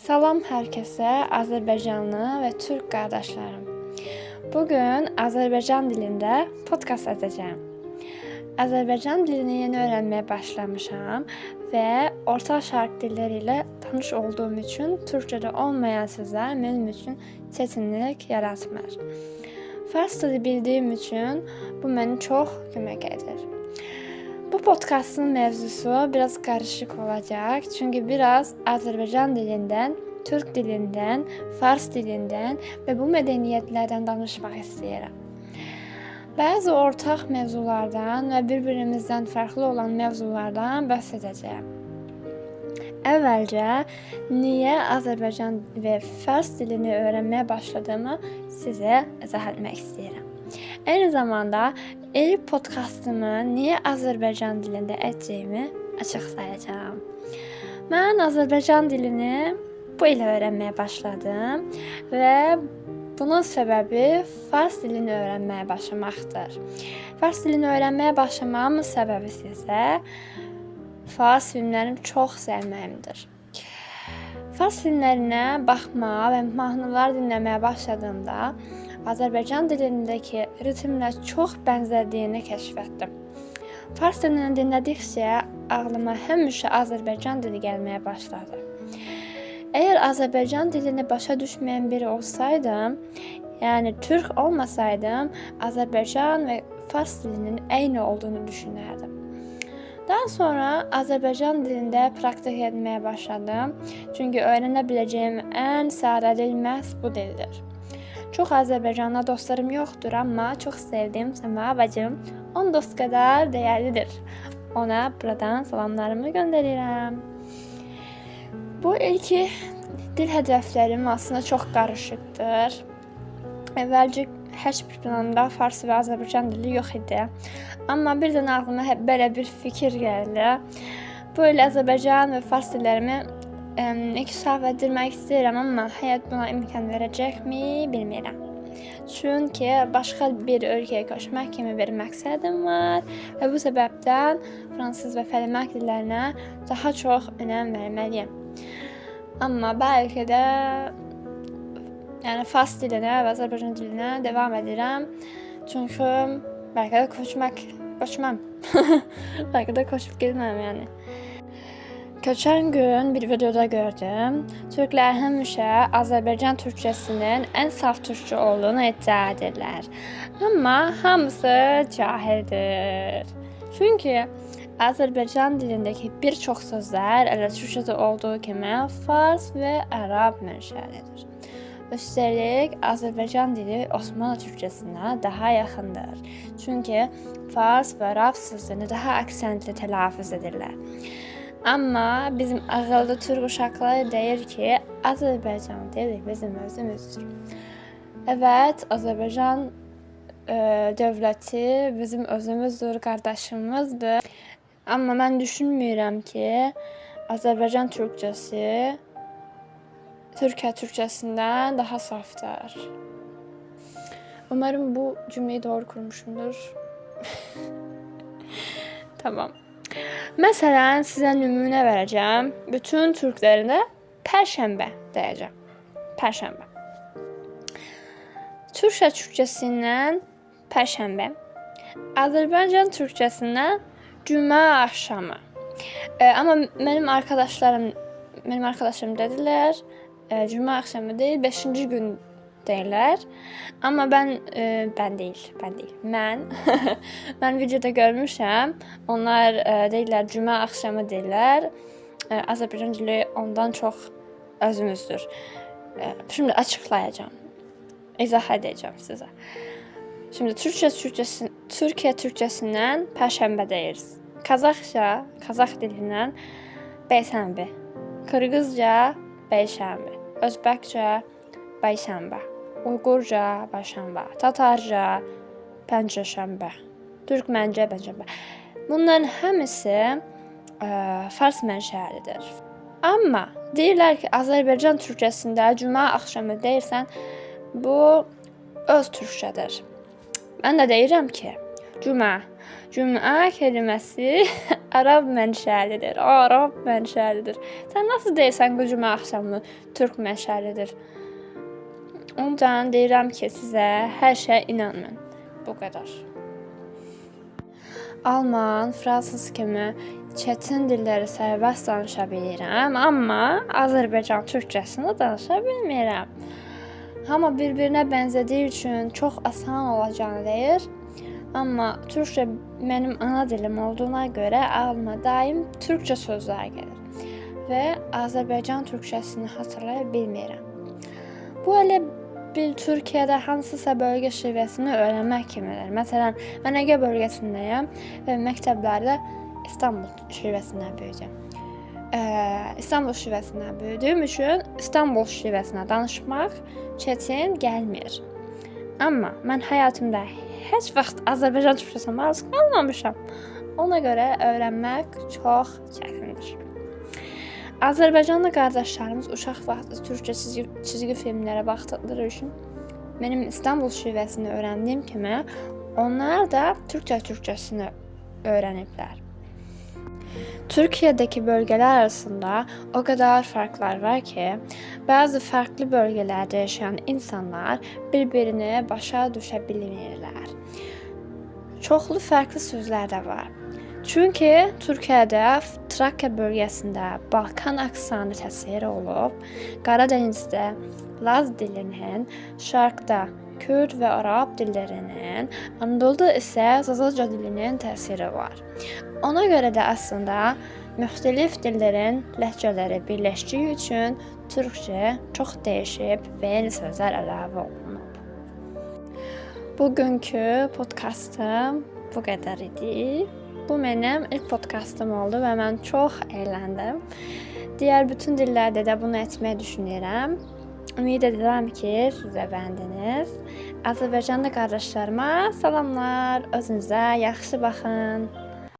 Salam hər kəsə, Azərbaycanlı və Türk qardaşlarım. Bugün Azərbaycan dilində podkast edəcəm. Azərbaycan dilini yeni öyrənməyə başlamışam və orta şərq dilləri ilə tanış olduğum üçün türkçədə olmayan sözlər mənim üçün çətinlik yaratmır. Fars dili bildiyim üçün bu mənə çox kömək edir. Bu podkastın mövzusu biraz qarışıq olacaq, çünki biraz Azərbaycan dilindən, Türk dilindən, Fars dilindən və bu mədəniyyətlərdən danışmaq istəyirəm. Bəzi ortaq mövzulardan və bir-birimizdən fərqli olan mövzulardan bəhs edəcəyəm. Əvvəlcə, niyə Azərbaycan və Fars dilini öyrənməyə başladığımı sizə izah etmək istəyirəm. Eyni zamanda ilk podkastımı niyə Azərbaycan dilində edəcəyimi açıqlayacağam. Mən Azərbaycan dilini bu il öyrənməyə başladım və bunun səbəbi Fars dilini öyrənməyə başlamaqdır. Fars dilini öyrənməyə başlamağımın səbəbi isə Fars filmlərini çox sevməyimdir. Fars filmlərinə baxmağa və mahnılar dinləməyə başladığımda Azərbaycan dilindəki ritmlə çox bənzədiyini kəşf etdim. Fars dilini dinlədikcə ağlıma həmişə Azərbaycan dili gəlməyə başladı. Əgər Azərbaycan dilini başa düşməyən biri olsaydım, yəni türk olmasaydım, Azərbaycan və Fars dilinin eyni olduğunu düşünərdim. Daha sonra Azərbaycan dilində praktik etməyə başladım, çünki öyrənə biləcəyim ən sadə dil məhz bu dildir. Çox Azərbaycanlı dostlarım yoxdur, amma çox sevdiyim Səma bacım 10 dost qədər dəyərlidir. Ona buradan salamlarımı göndərirəm. Bu ilki dil hədəflərim aslında çox qarışıqdır. Əvvəlcə heç bir planımda Fars və Azərbaycan dili yox idi. Amma birdən ağlıma belə bir fikir gəldi. Bu il Azərbaycan və Fars dillərimi inkişaf etdirmək istəyirəm, amma həyat buna imkan verəcəkmi, bilmirəm. Çünki başqa bir ölkəyə köçmək kimi bir məqsədim var və bu səbəbdən fransız və fələmək dillərinə daha çox önəm verməliyəm. Amma bəlkə də Fars dilinə və Azərbaycan dilinə davam edirəm. Çünki bəlkə də köçməm. Bəlkə də köçüb getməm yəni. Keçən gün bir videoda gördüm. Türklər həmişə Azərbaycan türkçəsinin ən saf türkçə olduğunu iddia edirlər. Amma hamısı cahildir. Çünki Azərbaycan dilindəki bir çox sözlər elə türkçədə olduğu kimi fars və ərəb mənşəlidir. Üstəlik, Azərbaycan dili Osmanlı türkçəsinə daha yaxındır. Çünki fars və ərəb sözlərini daha aksentli tələffüz edirlər. Amma bizim ağılda türk uşaqları deyir ki, Azərbaycan dili bizim özümüzdür. Evet, Azərbaycan dövləti bizim özümüzdür, qardaşımızdır. Amma mən düşünmürəm ki, Azərbaycan türkçəsi Türkiyə türkçəsindən daha safdır. Umarım bu cümleyi doğru kurmuşumdur. Tamam. Məsələn, sizə nümunə verəcəm. Bütün türklərində Pərşənbə deyəcəm. Pərşənbə. Türkçə türkçəsindən Pərşənbə. Azərbaycan türkçəsindən Cümə axşamı. Amma mənim arkadaşlarım dedilər, Cümə axşamı deyil, 5-ci gün deyirlər. Amma mən mən videoda görmüşəm. Onlar deyirlər Cümə axşamı deyirlər. Azərbaycan dili ondan çox özümüzdür. Şimdi açıqlayacağam. İzah edəcəm sizə. Şimdi Türkiyə türkçəsindən Pərşənbə deyiriz. Qazax dilindən Beyşənbə. Qırğızca Beyşənbə. Özbəkcə Beyşənbə. Uyğurca Beyşənbə. Tatarca Pəncəşənbə. Türkməncə Pəncəşənbə. Bunların hamısı fars mənşəlidir. Amma deyirlər ki, Azərbaycan türkçəsində Cümə axşamı deyirsən, bu öz türkçədir. Mən də deyirəm ki, Cümə Cümə keliməsi ərəb mənşəlidir. Arab mənşəlidir. Sən nasıl deyirsən bu cümə axşamı türk mənşəlidir? Ondan deyirəm ki, sizə hər şeyə inanmayın. Bu qədər. Alman, fransız kimi çətin dilləri sərbəst danışa bilirəm, amma Azərbaycan türkcəsini danışa bilmirəm. Amma bir-birinə bənzədiyi üçün çox asan olacağını deyir. Amma türkcə mənim ana dilim olduğuna görə ağlıma daim türkcə sözlər gəlir və Azərbaycan türkcəsini xatırlaya bilmirəm. Bu elə bir Türkiyədə hansısa bölgə şivəsini öyrənmək kimidir. Məsələn, mən Ege bölgəsindəyəm və məktəblərdə İstanbul şivəsindən böyüdüm. İstanbul şivəsindən böyüdüyüm üçün İstanbul şivəsinə danışmaq çətin gəlmir. Amma mən həyatımda heç vaxt Azərbaycan türkcəsinə maruz qalmamışam. Ona görə öyrənmək çox çətindir. Azərbaycanlı qardaşlarımız uşaq vaxtı türkcə çizgi filmlərə baxdıqları üçün mənim İstanbul şivəsini öyrəndiyim kimi onlar da türkcəsini öyrəniblər. Türkiyədəki bölgələr arasında o qədər fərqlər var ki, bəzi fərqli bölgələrdə yaşayan insanlar bir-birini başa düşə bilmirlər. Çoxlu fərqli sözlər də var. Çünki Türkiyədə Trakya bölgəsində Balkan aksanı təsiri olub, Qaradənizdə Laz dilinin, Şərqdə Kürd və Arab dillərinin, Anadoluda isə Zazaca dilinin təsiri var. Ona görə də əslində müxtəlif dillərin ləhcələri birləşdiyi üçün türkcə çox dəyişib və yeni sözlər əlavə olunub. Bugünkü podkastım bu qədər idi. Bu mənim ilk podkastım oldu və mən çox əyləndim. Digər bütün dillərdə də bunu etməyi düşünürəm. Ümid edirəm ki, siz də bəyəndiniz. Azərbaycanlı qardaşlarıma salamlar. Özünüzə yaxşı baxın.